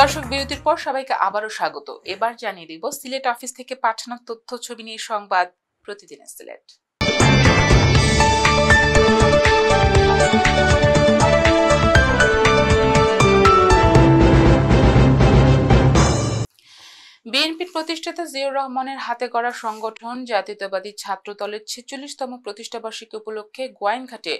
দর্শক বিরতির পর সবাইকে আবারও স্বাগত। এবার জানিয়ে দিব সিলেট অফিস থেকে পাঠানো তথ্য ছবি নিয়ে সংবাদ প্রতিদিনের সিলেট। বিএনপির প্রতিষ্ঠাতা জিয়াউর রহমানের হাতে গড়া সংগঠন জাতীয়তাবাদী ছাত্র দলের ৪৬তম প্রতিষ্ঠাবার্ষিকী উপলক্ষে গোয়াইনঘাটে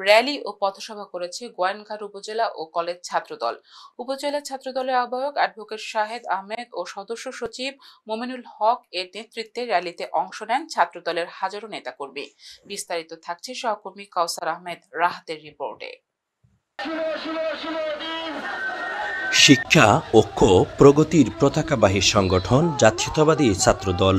র্যালি ও পথসভা করেছে গোয়াইনঘাট উপজেলা ও কলেজ ছাত্রদল। উপজেলা ছাত্রদলের আহ্বায়ক অ্যাডভোকেট শাহেদ আহমেদ ও সদস্য সচিব মোমিনুল হক এর নেতৃত্বে র্যালিতে অংশ নেন ছাত্রদলের হাজারো নেতাকর্মী। বিস্তারিত থাকছে সহকর্মী কাউসার আহমেদ রাহাতের রিপোর্টে। শিক্ষা, ঐক্য, প্রগতির পতাকাবাহী সংগঠন জাতীয়তাবাদী ছাত্রদল।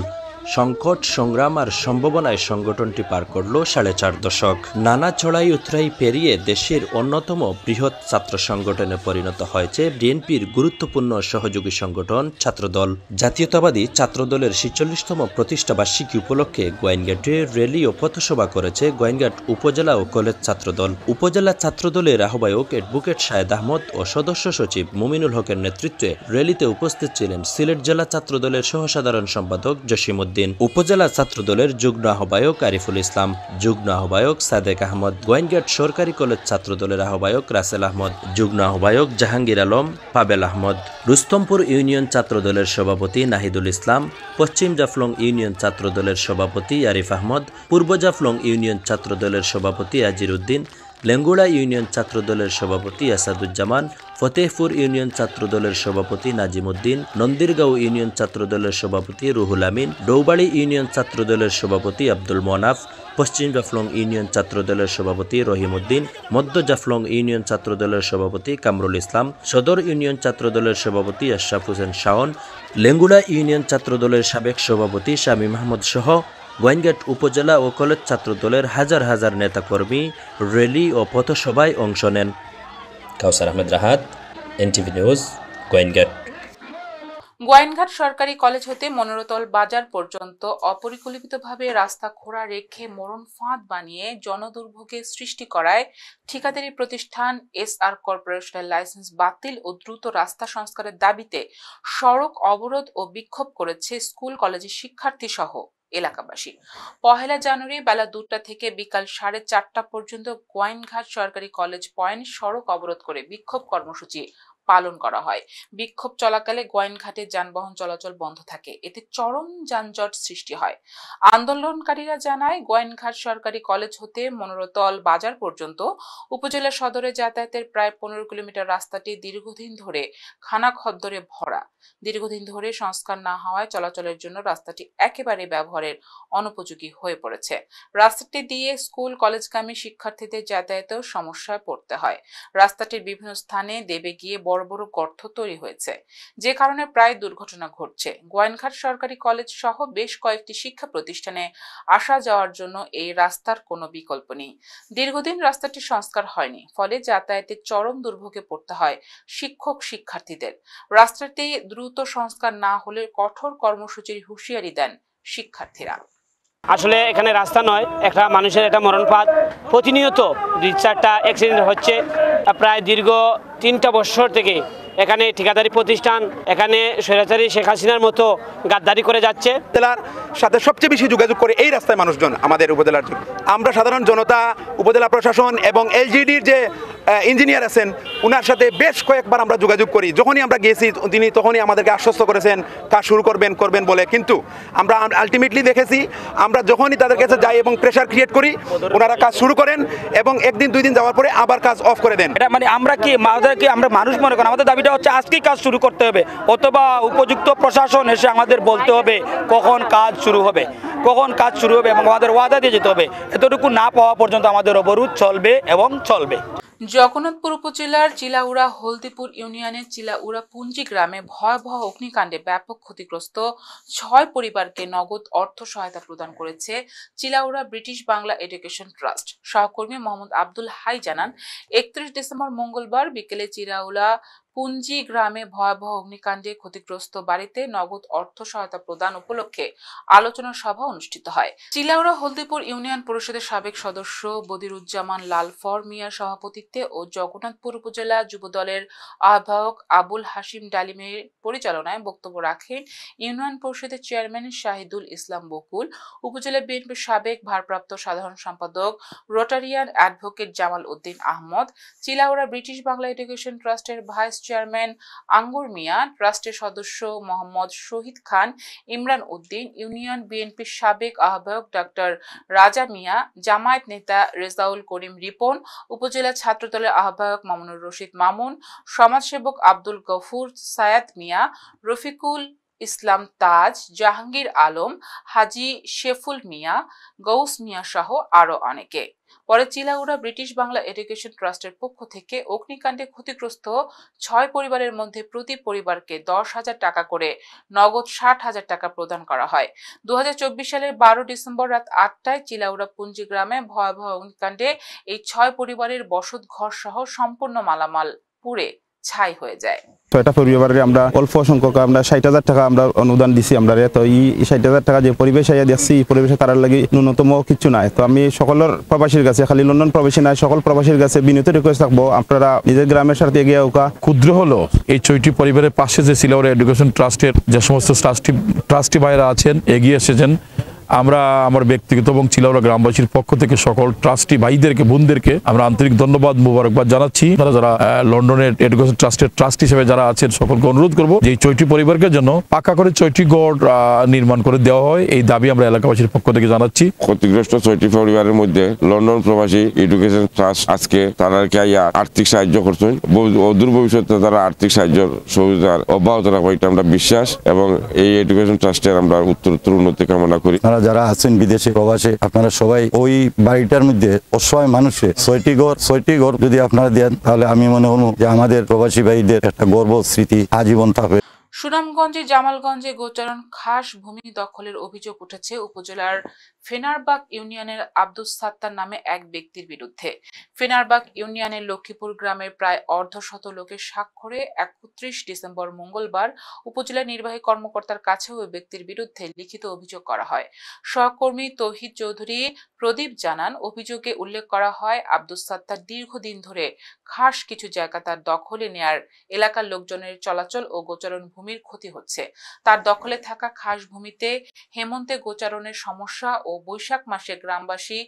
সংকট, সংগ্রাম আর সম্ভাবনায় সংগঠনটি পার করল ৪.৫ দশক। নানা চড়াই উতরাই পেরিয়ে দেশের অন্যতম বৃহৎ ছাত্র সংগঠনে পরিণত হয়েছে বিএনপির গুরুত্বপূর্ণ সহযোগী সংগঠন ছাত্রদল। জাতীয়তাবাদী ছাত্রদলের ৪৬তম প্রতিষ্ঠাবার্ষিকী উপলক্ষে গোয়াইনঘাটে র্যালি ও পথসভা করেছে গোয়াইনঘাট উপজেলা ও কলেজ ছাত্রদল। উপজেলা ছাত্রদলের আহ্বায়ক অ্যাডভোকেট শাহেদ আহমদ ও সদস্য সচিব মোমিনুল হকের নেতৃত্বে র্যালিতে উপস্থিত ছিলেন সিলেট জেলা ছাত্রদলের সহসাধারণ সম্পাদক জসিম উদ্দিন, উপজেলা ছাত্রদলের যুগ্ম আহ্বায়ক আরিফুল ইসলাম, যুগ্ম আহ্বায়ক সাদেক আহমদ, গোয়াইনঘাট সরকারি কলেজ ছাত্রদলের আহ্বায়ক রাসেল আহমদ, যুগ্ম আহ্বায়ক জাহাঙ্গীর আলম, পাবেল আহমদ, রুস্তমপুর ইউনিয়ন ছাত্রদলের সভাপতি নাহিদুল ইসলাম, পশ্চিম জাফলং ইউনিয়ন ছাত্রদলের সভাপতি আরিফ আহমদ, পূর্ব জাফলং ইউনিয়ন ছাত্রদলের সভাপতি আজির উদ্দিন, লেঙ্গুড়া ইউনিয়ন ছাত্রদলের সভাপতি আসাদুজ্জামান, ফতেহপুর ইউনিয়ন ছাত্রদলের সভাপতি নাজিম উদ্দিন, নন্দিরগাঁও ইউনিয়ন ছাত্রদলের সভাপতি রুহুল আমিন, ডৌবাড়ি ইউনিয়ন ছাত্রদলের সভাপতি আব্দুল মনাফ, পশ্চিম জাফলং ইউনিয়ন ছাত্রদলের সভাপতি রহিম উদ্দিন, মধ্য জাফলং ইউনিয়ন ছাত্রদলের সভাপতি কামরুল ইসলাম, সদর ইউনিয়ন ছাত্রদলের সভাপতি আশরাফ হোসেন শাওন, লেঙ্গুড়া ইউনিয়ন ছাত্রদলের সাবেক সভাপতি শামীম আহমদ সহ গোয়াইনঘাট উপজেলা ও কলেজ ছাত্রদলের হাজার হাজার নেতাকর্মী র্যালি ও পথসভায় অংশ নেন। কাউসার আহমেদ রাহাত, এনটিভি নিউজ, গোয়াইনঘাট। গোয়াইনঘাট সরকারি কলেজ হতে মনোরতল বাজার পর্যন্ত অপরিকল্পিতভাবে রাস্তা খোঁড়া রেখে মোড়ন ফাঁদ বানিয়ে জনদুর্ভোগের সৃষ্টি করায় ঠিকাদারি প্রতিষ্ঠান এসআর কর্পোরেশনের লাইসেন্স বাতিল ও দ্রুত রাস্তা সংস্কারের দাবিতে সড়ক অবরোধ ও বিক্ষোভ করেছে স্কুল কলেজের শিক্ষার্থী সহ এলাকাবাসী। ১ জানুয়ারি বেলা ২টা থেকে বিকাল ৪:৩০ পর্যন্ত গোয়াইনঘাট সরকারি কলেজ পয়েন্ট সড়ক অবরোধ করে বিক্ষোভ কর্মসূচি পালন করা হয়। বিক্ষোভ চলাকালে গোয়াইনঘাটে যানবাহন চলাচল বন্ধ থাকে, এতে চরম যানজট সৃষ্টি হয়। আন্দোলনকারীরা জানায়, গোয়াইনঘাট সরকারি কলেজ হতে মনোরতল বাজার পর্যন্ত উপজেলা সদরে যাতায়াতের প্রায় ১৫ কিলোমিটার রাস্তাটি দীর্ঘদিন ধরে খানাখদ্দরে ভরা। দীর্ঘদিন ধরে সংস্কার না হওয়ায় চলাচলের জন্য রাস্তাটি একেবারে ব্যবহারের অনুপযোগী হয়ে পড়েছে। রাস্তাটি দিয়ে স্কুল কলেজগামী শিক্ষার্থীদের যাতায়াতেও সমস্যায় পড়তে হয়। রাস্তাটির বিভিন্ন স্থানে দেবে গিয়ে বড় বড় গর্ত তৈরি হয়েছে, যে কারণে প্রায় দুর্ঘটনা ঘটছে। গোয়াইনঘাট সরকারি কলেজ সহ বেশ কয়েকটি শিক্ষা প্রতিষ্ঠানে আসা যাওয়ার জন্য এই রাস্তার কোনো বিকল্প নেই। দীর্ঘদিন রাস্তাটি সংস্কার হয়নি, ফলে যাতায়াতে চরম দুর্ভোগে পড়তে হয় শিক্ষক শিক্ষার্থীদের। রাস্তাটি দ্রুত সংস্কার না হলে কঠোর কর্মসূচির হুঁশিয়ারি দেন শিক্ষার্থীরা। আসলে এখানে রাস্তা নয়, একটা মানুষের একটা মরণ ফাঁদ। প্রতিনিয়ত ২-৪টা অ্যাক্সিডেন্ট হচ্ছে। প্রায় দীর্ঘ ৩টা বছর থেকে এখানে ঠিকাদারি প্রতিষ্ঠান, এখানে স্বৈরাচারী শেখ হাসিনার মতো গাদ্দারি করে যাচ্ছে। জেলার সাথে সবচেয়ে বেশি যোগাযোগ করে এই রাস্তায় মানুষজন আমাদের উপজেলার জন্য। আমরা সাধারণ জনতা, উপজেলা প্রশাসন এবং এলজিডির যে ইঞ্জিনিয়ার আছেন ওনার সাথে বেশ কয়েকবার আমরা যোগাযোগ করি। যখনই আমরা গিয়েছি তিনি তখনই আমাদেরকে আশ্বস্ত করেছেন কাজ শুরু করবেন বলে, কিন্তু আমরা আলটিমেটলি দেখেছি আমরা যখনই তাদের কাছে যাই এবং প্রেশার ক্রিয়েট করি ওনারা কাজ শুরু করেন এবং একদিন 2 দিন যাওয়ার পরে আবার কাজ অফ করে দেন। এটা মানে আমরা মানুষ মনে করেন আমাদের দাবিটা হচ্ছে আজকেই কাজ শুরু করতে হবে, অথবা উপযুক্ত প্রশাসন এসে আমাদের বলতে হবে কখন কাজ শুরু হবে এবং আমাদের ওয়াদা দিয়ে যেতে হবে। এতটুকু না পাওয়া পর্যন্ত আমাদের অবরোধ চলবে এবং চলবে। জগন্নাথপুর উপজেলার চিলাউড়া হলদিপুর ইউনিয়নের চিলাউড়া পুঞ্জি গ্রামে ভয়াবহ অগ্নিকাণ্ডে ব্যাপক ক্ষতিগ্রস্ত ৬ পরিবারকে নগদ অর্থ সহায়তা প্রদান করেছে Chilaura British Bangla education trust. সহকর্মী মোহাম্মদ আব্দুল হাই জানান, ৩১ ডিসেম্বর মঙ্গলবার বিকেলে চিলাউড়া পুঞ্জি গ্রামে ভয়াবহ অগ্নিকাণ্ডে ক্ষতিগ্রস্ত বাড়িতে নগদ অর্থ সহায়তা প্রদান উপলক্ষে আলোচনা সভা অনুষ্ঠিত হয়। চিলাউড়া হলদিপুর ইউনিয়ন পরিষদের সাবেক সদস্য বদিরুজ্জামান লালফর মিয়ার সভাপতিত্বে ও জগন্নাথপুর উপজেলা যুবদলের আহ্বায়ক আবুল হাশিম ডালিমের পরিচালনায় বক্তব্য রাখেন ইউনিয়ন পরিষদের চেয়ারম্যান শাহিদুল ইসলাম বকুল, উপজেলা বিএনপির সাবেক ভারপ্রাপ্ত সাধারণ সম্পাদক Rotarian advocate Jamal Uddin Ahmad, Chilaura British Bangla education ট্রাস্টের ভাইস চেয়ারম্যান আঙ্গুর মিয়া, ট্রাস্টের সদস্য মোহাম্মদ শহীদ খান, ইমরান উদ্দিন, ইউনিয়ন বিএনপির সাবেক আহ্বায়ক ডক্টর রাজা মিয়া, জামায়াত নেতা রেজাউল করিম রিপন, উপজেলা ছাত্রদলের আহ্বায়ক মামুনুর রশিদ মামুন, সমাজসেবক আব্দুল গফুর সায়াদ মিয়া, রফিকুল ইসলাম তাজ, জাহাঙ্গীর আলম, হাজি শেফুল মিয়া, গৌস মিয়া সহ আরো অনেকে। পরে চিলাউড়া ব্রিটিশ বাংলা এডুকেশন ট্রাস্টের পক্ষ থেকে অগ্নিকাণ্ডে ক্ষতিগ্রস্ত 6 পরিবারের মধ্যে প্রতি পরিবারকে 10,000 টাকা করে নগদ 60,000 টাকা প্রদান করা হয়। 2024 সালের 12 ডিসেম্বর রাত 8টায় চিলাউড়া পুঞ্জি গ্রামে ভয়াবহ অগ্নিকাণ্ডে এই 6 পরিবারের বসত ঘর সহ সম্পূর্ণ মালামাল পুড়ে ছাই হয়ে যায়। ছয়টা পরিবারে আমরা অল্প সংখ্যক আমরা 60,000 টাকা আমরা অনুদান দিছি আমরা। তো এই 60,000 টাকা যে পরিবেশ আইয়া দিচ্ছি এই পরিবেশে তার লাগি ন্যূনতম কিছু নাই। তো আমি সকলের প্রবাসীর কাছে, খালি লন্ডন প্রবাসী নাই, সকল প্রবাসীর কাছে বিনীত রিকোয়েস্ট থাকবো আপনারা নিজের গ্রামের সাথে এগিয়ে ওকা। ক্ষুদ্র হলো এই 6টি পরিবারের পাশে যে চিলাউড়া এডুকেশন ট্রাস্টের যে সমস্ত ট্রাস্টি ভাইরা আছেন এগিয়ে এসেছেন, আমরা আমার ব্যক্তিগত এবং চিলাউড়া গ্রামবাসীর পক্ষ থেকে সকল ট্রাস্টি ভাইদেরকে বোনদেরকে আমরা আন্তরিক ধন্যবাদ মুবারকবাদ জানাচ্ছি। যারা লন্ডনের এডুকেশন ট্রাস্টের ট্রাস্ট হিসেবে যারা আছেন সকলকে অনুরোধ করবো যে এই 6টি পরিবারকে জন্য পাকা করে 6টি গড় নির্মাণ করে দেওয়া হয়, এই দাবি আমরা এলাকাবাসীর পক্ষ থেকে জানাচ্ছি। ক্ষতিগ্রস্ত 6টি পরিবারের মধ্যে লন্ডন প্রবাসী এডুকেশন ট্রাস্ট আজকে তাদেরকে আর্থিক সাহায্য করছেন। অদূর ভবিষ্যতে তারা আর্থিক সাহায্যের সুবিধা অব্যাহত রাখবে এটা আমরা বিশ্বাস, এবং এই এডুকেশন ট্রাস্টের আমরা উত্তরোত্তর উন্নতি কামনা করি। যারা আছেন বিদেশে প্রবাসে আপনারা সবাই ওই বাড়িটার মধ্যে অসহায় মানুষের 6টি ঘর যদি আপনারা দেন তাহলে আমি মনে হল যে আমাদের প্রবাসী ভাইদের একটা গর্ব স্মৃতি আজীবন থাকবে। সুনামগঞ্জের জামালগঞ্জে গোচারণ খাস ভূমি দখলের অভিযোগ উঠেছে উপজেলার ফেনারবাগ ইউনিয়নের আব্দুস সাত্তার নামে এক ব্যক্তির বিরুদ্ধে। ফেনারবাগ ইউনিয়নের লক্ষ্মীপুর গ্রামের প্রায় অর্ধশত লোকের স্বাক্ষরে 31 ডিসেম্বর মঙ্গলবার উপজেলা নির্বাহী কর্মকর্তার কাছে ওই ব্যক্তির বিরুদ্ধে লিখিত অভিযোগ করা হয়। সহকর্মী তৌহিদ চৌধুরী প্রদীপ জানান, অভিযোগে উল্লেখ করা হয় আব্দুস সাত্তার দীর্ঘদিন ধরে খাস কিছু জায়গা তার দখলে নেয়ার এলাকার লোকজনের চলাচল ও গোচারণ ভূমির ক্ষতি হচ্ছে। তার দখলে থাকা খাস ভূমিতে হেমন্তে গোচারণের সমস্যা ও বৈশাখ মাসে গ্রামবাসী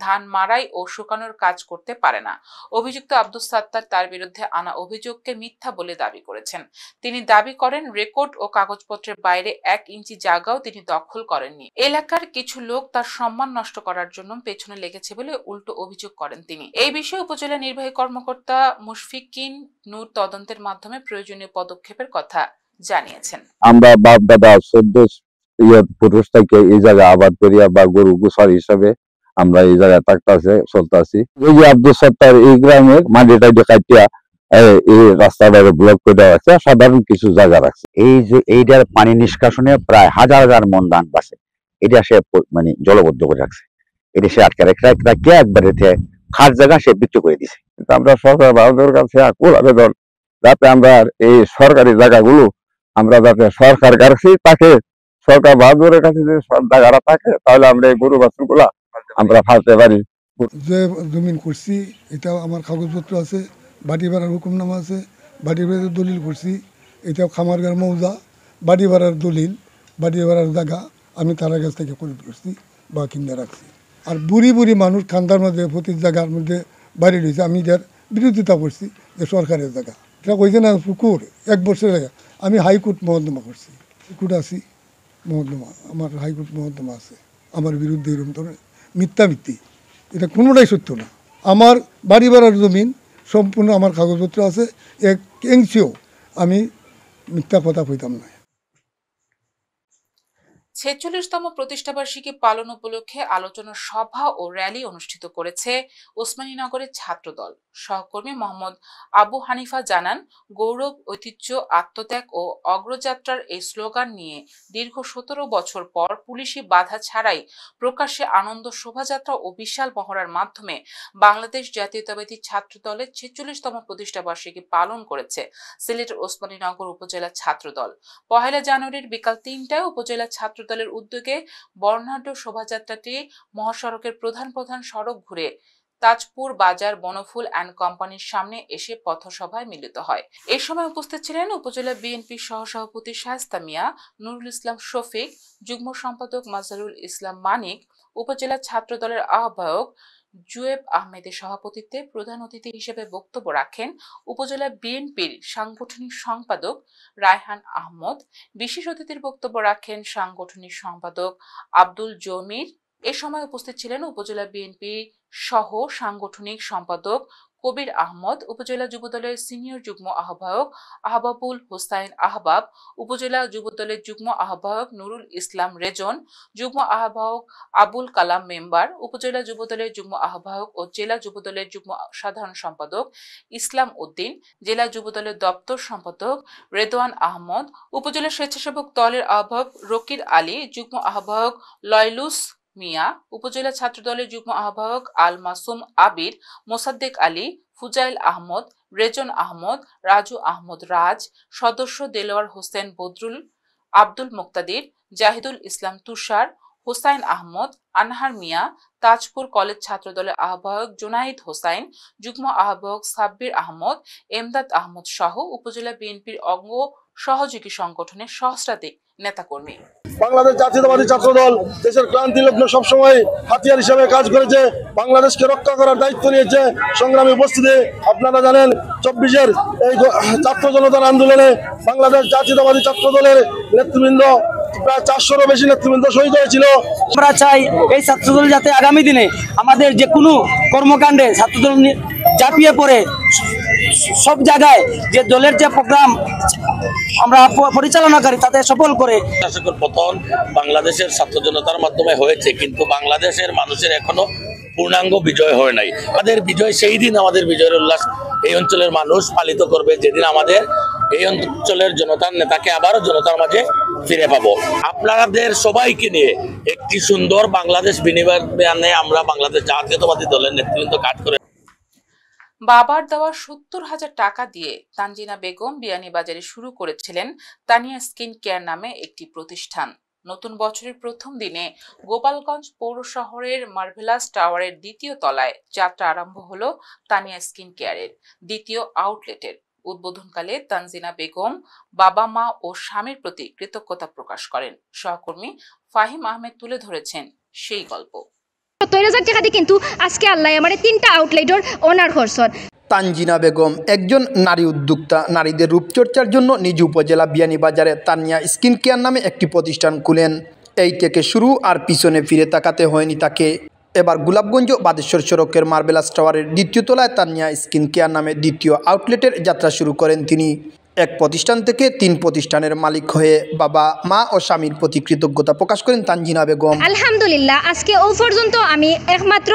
ধান মাড়াই ও শুকানোর কাজ করতে পারে না। অভিযুক্ত আব্দুস সাত্তার তার বিরুদ্ধে আনা অভিযোগকে মিথ্যা বলে দাবি করেছেন। তিনি দাবি করেন রেকর্ড ও কাগজপত্রের বাইরে 1 ইঞ্চি জায়গাও তিনি দখল করেননি। এলাকার কিছু লোক তার সম্মান নষ্ট করার জন্য পেছনে লেগেছে বলে উল্টো অভিযোগ করেন তিনি। এই বিষয়ে উপজেলা নির্বাহী কর্মকর্তা মুশফিকিন নূর তদন্তের মাধ্যমে প্রয়োজনীয় পদক্ষেপের কথা জানিয়েছেন। আমরা বাপ দাদা 14 পুরুষ থেকে এই জায়গায় আবাদ করিয়া বা গরু গোসার হিসাবে আমরা এই জায়গায় থাকতেছে চলতেছি। এই যে আব্দুল সত্তার এই গ্রামের মাটিটা কাটিয়া এই রাস্তাটা ব্লক করে দেওয়া আছে, সাধারণ কিছু জায়গা রাখছে। এই যে এইটার পানি নিষ্কাশনে প্রায় হাজার হাজার মন ধান বাসে, এটা সে মানে জলবদ্ধ করে রাখছে। এটা সে আটকে রাখিয়া একবারে খাস জায়গা সে বিক্রি করে দিছে। আমরা সরকার ভারতের কাছে আকুল আবেদন যাতে আমরা এই সরকারি জায়গাগুলো আমরা যাতে সরকার কাছে তাকে সরকার বাহাদুরের কাছে যে জায়গাটা থাকে তাহলে আমরা এই গরু বাছুর গুলা আমরা ফালতে পারি। যে জমিন করছি এটাও আমার কাগজপত্র আছে, বাড়ি ভাড়ার হুকুমনামা আছে, বাড়ি ভাড়ার দলিল করছি, এটাও খামারগার মৌজা, বাড়ি ভাড়ার দলিল, বাড়ি ভাড়ার জায়গা আমি তার কাছ থেকে করে করছি বা কিনে রাখছি। আর বুড়ি বুড়ি মানুষ খান্দার মধ্যে প্রতি জায়গার মধ্যে বাড়ি রয়েছে, আমি এটার বিরোধিতা করছি যে সরকারের জায়গা এটা কইছে না পুকুর 1 বছরের জায়গা। আমি হাইকোর্ট মহদ্দমা করছি, হাইকোর্ট আছি মহদ্দমা, আমার হাইকোর্ট মহদ্দমা আছে আমার বিরুদ্ধে এরকম ধরনের মিথ্যি, এটা কোনোটাই সত্য না। আমার বাড়ি ভাড়ার জমিন সম্পূর্ণ আমার কাগজপত্র আছে, 1 ইঞ্চিও আমি মিথ্যা কথা কইতাম না। 46তম প্রতিষ্ঠাবার্ষিকী পালন উপলক্ষে আলোচনা সভা ও র্যালি অনুষ্ঠিত করেছে ওসমানীনগরের ছাত্রদল। সহকর্মী মোহাম্মদ আবু হানিফা জানান, গৌরব, ঐতিহ্য, আত্মত্যাগ ও অগ্রযাত্রার এই স্লোগান নিয়ে দীর্ঘ 17 বছর পর পুলিশি বাধা ছাড়াই প্রকাশ্যে আনন্দ শোভাযাত্রা ও বিশাল মহড়ার মাধ্যমে বাংলাদেশ জাতীয়তাবাদী ছাত্রদলের 46তম প্রতিষ্ঠাবার্ষিকী পালন করেছে সিলেটের ওসমানীনগর উপজেলা ছাত্রদল। 1 জানুয়ারির বিকাল 3টায় উপজেলা ছাত্র দলের উদ্যোগে বর্ণাঢ্য শোভাযাত্রাটি মহাসড়কের প্রধান সড়ক ঘুরে তাজপুর বাজার বনফুল অ্যান্ড কোম্পানির সামনে এসে পথসভায় মিলিত হয়। এ সময় উপস্থিত ছিলেন উপজেলা বিএনপির সহসভাপতি শায়েস্তা মিয়া, নুরুল ইসলাম শফিক, যুগ্ম সম্পাদক মাজহারুল ইসলাম মানিক, উপজেলা ছাত্র দলের আহ্বায়ক জুয়েব আহমেদের সভাপতিত্বে প্রধান অতিথি হিসেবে বক্তব্য রাখেন উপজেলা বিএনপির সাংগঠনিক সম্পাদক রায়হান আহমদ। বিশেষ অতিথির বক্তব্য রাখেন সাংগঠনিক সম্পাদক আব্দুল জমির। এ সময় উপস্থিত ছিলেন উপজেলা বিএনপি সহ সাংগঠনিক সম্পাদক কবির আহমদ, উপজেলা যুবদলের সিনিয়র যুগ্ম আহ্বায়ক আহবাবুল হোসাইন আহবাব, উপজেলা যুবদলের যুগ্ম আহ্বায়ক নুরুল ইসলাম রেজন, যুগ্ম আহ্বায়ক আবুল কালাম মেম্বার, উপজেলা যুবদলের যুগ্ম আহ্বায়ক ও জেলা যুবদলের যুগ্ম সাধারণ সম্পাদক ইসলাম উদ্দিন, জেলা যুবদলের দপ্তর সম্পাদক রেদওয়ান আহমদ, উপজেলা স্বেচ্ছাসেবক দলের আহ্বায়ক রকির আলী, যুগ্ম আহ্বায়ক লয়লুস মিয়া, উপজেলা ছাত্র দলের যুগ্ম আহ্বায়ক আল মাসুম আবির, মোসাদ্দেক আলী, ফুজাইল আহমদ, রেজন আহমদ, রাজু আহমদ রাজ, সদস্য দেলোয়ার হোসেন বদরুল, আব্দুল মুক্তাদির, জাহিদুল ইসলাম তুষার, হোসাইন আহমদ, আনহার মিয়া, তাজপুর কলেজ ছাত্র দলের আহ্বায়ক জুনাইদ হোসাইন, যুগ্ম আহ্বায়ক সাব্বির আহমদ, এমদাদ আহমদ সহ উপজেলা বিএনপির অঙ্গ সহযোগী সংগঠনের সহস্রাধিক নেতাকর্মী। বাংলাদেশ জাতীয়তাবাদী ছাত্রদল দেশের ক্রান্তি লগ্নে সবসময় হাতিয়ার হিসেবে কাজ করেছে, বাংলাদেশকে রক্ষা করার দায়িত্ব নিয়েছে। সংগ্রামী উপস্থিতি, আপনারা জানেন 24-এর এই ছাত্র জনতার আন্দোলনে বাংলাদেশ জাতীয়তাবাদী ছাত্রদলের নেতৃবৃন্দ প্রায় 400-রও বেশি নেতৃবৃন্দ শহীদ হয়েছিল। আমরা চাই এই ছাত্রদল যাতে আগামী দিনে আমাদের যে কোনো কর্মকাণ্ডে ছাত্রদল ঝাঁপিয়ে পড়ে সব জায়গায় যে দলের যে প্রোগ্রাম আমরা পরিচালনাকারী তাতে সফল করে। শাসকের পতন বাংলাদেশের ছাত্র জনতার মাধ্যমে হয়েছে, কিন্তু বাংলাদেশের মানুষের এখনো পূর্ণাঙ্গ বিজয় হয় নাই। আমাদের বিজয় সেই দিন, আমাদের বিজয়ের উল্লাস এই অঞ্চলের মানুষ পালিত করবে যেদিন আমাদের এই অঞ্চলের জনতার নেতাকে আবারও জনতার মাঝে ফিরে পাবো। আপনাদের সবাইকে নিয়ে একটি সুন্দর বাংলাদেশ বিনির্মাণে আমরা বাংলাদেশ জাতীয়তাবাদী দলের নেতৃবৃন্দ কাজ করে। বাবার দেওয়া 70,000 টাকা দিয়ে তানজিনা বেগম বিয়ানীবাজারে শুরু করেছিলেন তানিয়া স্কিন কেয়ার নামে একটি প্রতিষ্ঠান। নতুন বছরের প্রথম দিনে গোপালগঞ্জ পৌর শহরের মার্ভেলাস টাওয়ারের 2য় তলায় যাত্রা আরম্ভ হলো তানিয়া স্কিন কেয়ারের 2য় আউটলেটের। উদ্বোধনকালে তানজিনা বেগম বাবা মা ও স্বামীর প্রতি কৃতজ্ঞতা প্রকাশ করেন। সহকর্মী ফাহিম আহমেদ তুলে ধরেছেন সেই গল্প। 70,000 টাকা দিয়ে কিন্তু আজকে আল্লাহ আমার 3টা আউটলেটের ওনার করছেন। তানজিনা বেগম একজন নারী উদ্যোক্তা। নারীদের রূপচর্চার জন্য নিজ উপজেলা বিয়ানীবাজারে তানিয়া স্কিন কেয়ার নামে একটি প্রতিষ্ঠান খুলেন। এই থেকে শুরু, আর পিছনে ফিরে তাকাতে হয়নি তাকে। এবার গোলাপগঞ্জ বাদেশ্বর সড়কের মার্বেলাস টাওয়ারের 2য় তলায় তানিয়া স্কিন কেয়ার নামে 2য় আউটলেটের যাত্রা শুরু করেন তিনি। এক প্রতিষ্ঠান থেকে 3 প্রতিষ্ঠানের মালিক হয়ে বাবা মা ও স্বামীর প্রতি কৃতজ্ঞতা প্রকাশ করেন তানজিনা বেগম। আলহামদুলিল্লাহ, আজকে ও পর্যন্ত আমি একমাত্র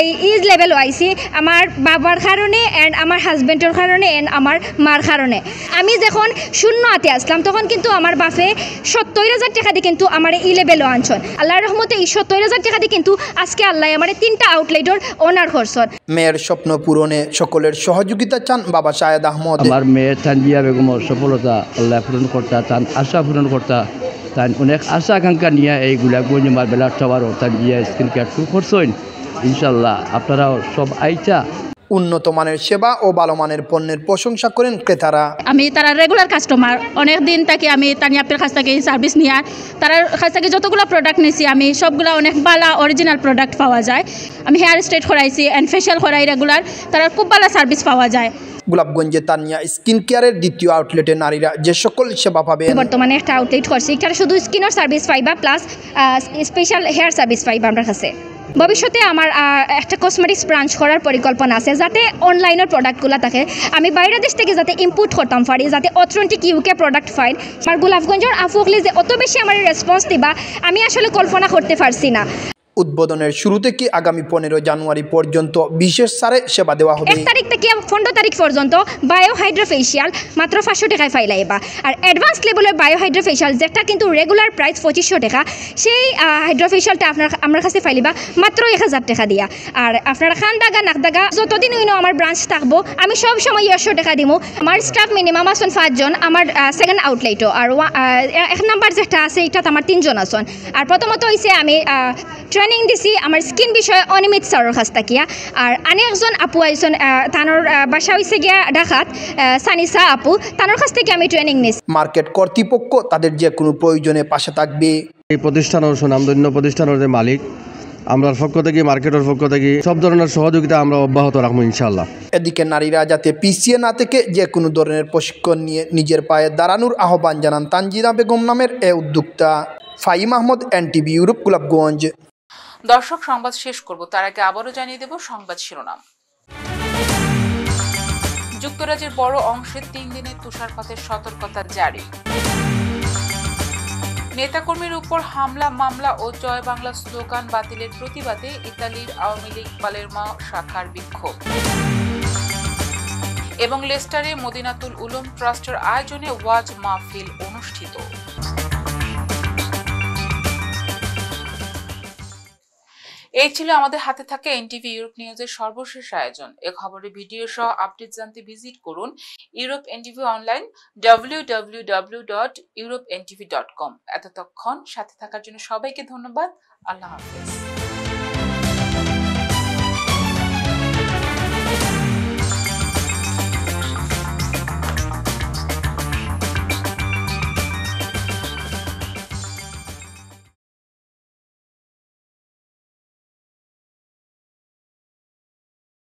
এই ইজ লেভেল আইছি আমার বাবার কারণে এন্ড আমার হাজবেন্ডের কারণে এন্ড আমার মার কারণে। আমি যখন শূন্য হাতে আসলাম তখন কিন্তু আমার বাপে 70,000 টাকা দিয়ে কিন্তু আমার ই লেভেলও আনছেন। আল্লাহর রহমতে এই 70,000 টাকা দিয়ে কিন্তু আজকে আল্লাহ আমার 3টা আউটলেটের ওনার করছেন। মেয়ের স্বপ্ন পূরণে সকলের সহযোগিতা চান বাবা শাহেদ আহমদ। আমার মেয়ে তানজিয়া বেগম সফলতা আল্লাহ পূরণ করতা, তার আশা পূরণ করতা, তার অনেক আশা আকাঙ্ক্ষা নিয়ে এই Golapganj marvellous tower তানজিয়া skin care শুরু করছেন। ইনশাল্লাহ আপনারাও সব আইচা। উন্নত মানের সেবা ও ভালো মানের পণ্যের প্রশংসা করেন ক্রেতারা। আমি তারা রেগুলার কাস্টমার, অনেক দিন থেকে আমি তানিয়া আপনার কাছ থেকে সার্ভিস নিয়ে তার কাছ থেকে যতগুলো প্রোডাক্ট নিয়েছি আমি সবগুলো অনেক ভালো অরিজিনাল প্রোডাক্ট পাওয়া যায়। আমি হেয়ার স্ট্রেট করাইছি এন্ড ফেশিয়াল করাই রেগুলার, তারা খুব ভালো সার্ভিস পাওয়া যায়। গোলাপগঞ্জে তানিয়া স্কিন কেয়ারের 2য় আউটলেটে নারীরা যে সকল সেবা পাবে। বর্তমানে একটা আউটলেট করছি, এটা শুধু স্কিনের সার্ভিস পাইবা প্লাস স্পেশাল হেয়ার সার্ভিস পাইবা আমার কাছে। ভবিষ্যতে আমার একটা কসমেটিক্স ব্রাঞ্চ করার পরিকল্পনা আছে, যাতে অনলাইনের প্রোডাক্টগুলো থাকে আমি বাইরের দেশ থেকে যাতে ইম্পোর্ট করতাম পারি, যাতে অথেন্টিক ইউকে প্রোডাক্ট পাই। আমার গোলাপগঞ্জের আফুকলি যে অত বেশি আমার রেসপন্স দিবা আমি আসলে কল্পনা করতে পারছি না। উদ্বোধনের শুরু থেকে আগামী 15 জানুয়ারি পর্যন্ত বিশেষ ছাড়ে সেবা দেওয়া হবে। 1 তারিখ থেকে 15 তারিখ পর্যন্ত বায়োহাইড্রোফেশিয়াল মাত্র 500 টাকায় ফাইলাইবা। আর অ্যাডভান্স লেভেলের বায়োহাইড্রোফেশিয়াল যেটা কিন্তু রেগুলার প্রাইস 2500 টাকা, সেই হাইড্রোফেশিয়ালটা আমার কাছে ফাইলিবা মাত্র 1000 টাকা দিয়া। আর আপনারা খান দাগা নাক দাগা যতদিন আমার ব্রাঞ্চ থাকবো আমি সব সময় 100 টাকা দিমু। আমার স্টাফ মিনিমাম আছেন 5 জন, আমার সেকেন্ড আউটলেটও আর 1 নাম্বার যেটা আছে এটা আমার 3 জন আছেন। আর প্রথমত হইছে আমি ট্রেনিং দিছি আমার স্কিন বিষয়ে অনিমিত স্যারের কাছ থেকে। আর আরেকজন আপু আইছেন, তানোর বাসা হইছে গিয়া ঢাকাত, সানিসা আপু, তানোর কাছ থেকে আমি ট্রেনিং নিছি। মার্কেট কর্তৃপক্ষ তাদের যে কোনো প্রয়োজনে পাশে থাকবে। এই প্রতিষ্ঠানের সুনামধন্য প্রতিষ্ঠানের যে মালিক, আমরা পক্ষ থেকে মার্কেটের পক্ষ থেকে সব ধরনের সহযোগিতা আমরা অব্যাহত রাখবো ইনশাআল্লাহ। এদিকে নারীরা যাতে পিছিয়ে না থেকে যে কোনো ধরনের প্রশিক্ষণ নিয়ে নিজের পায়ে দাঁড়ানোর আহ্বান জানান তানজিনা বেগম নামের এ উদ্যোক্তা। Fahim Ahmed, NTV Europe, Golapganj. দর্শক, সংবাদ শেষ করব তার আগে আবারও জানিয়ে দেব সংবাদ শিরোনাম। যুক্তরাজ্যের বড় অংশে 3 দিনের তুষারপাতের সতর্কতা জারি। নেতাকর্মীর উপর হামলা মামলা ও জয় বাংলা স্লোগান বাতিলের প্রতিবাদে ইতালির আওয়ামী লীগ পালেরমা শাখার বিক্ষোভ। এবং লেস্টারে মদিনাতুল উলুম ট্রাস্টের আয়োজনে ওয়াজ মাহফিল অনুষ্ঠিত। এই ছিল আমাদের হাতে থাকা NTV ইউরোপ নিউজের সর্বশেষ আয়োজন। এ খবরের ভিডিও সহ আপডেট জানতে ভিজিট করুন ইউরোপ NTV অনলাইন www.europentv.com। এতক্ষণ সাথে থাকার জন্য সবাইকে ধন্যবাদ। আল্লাহ হাফেজ।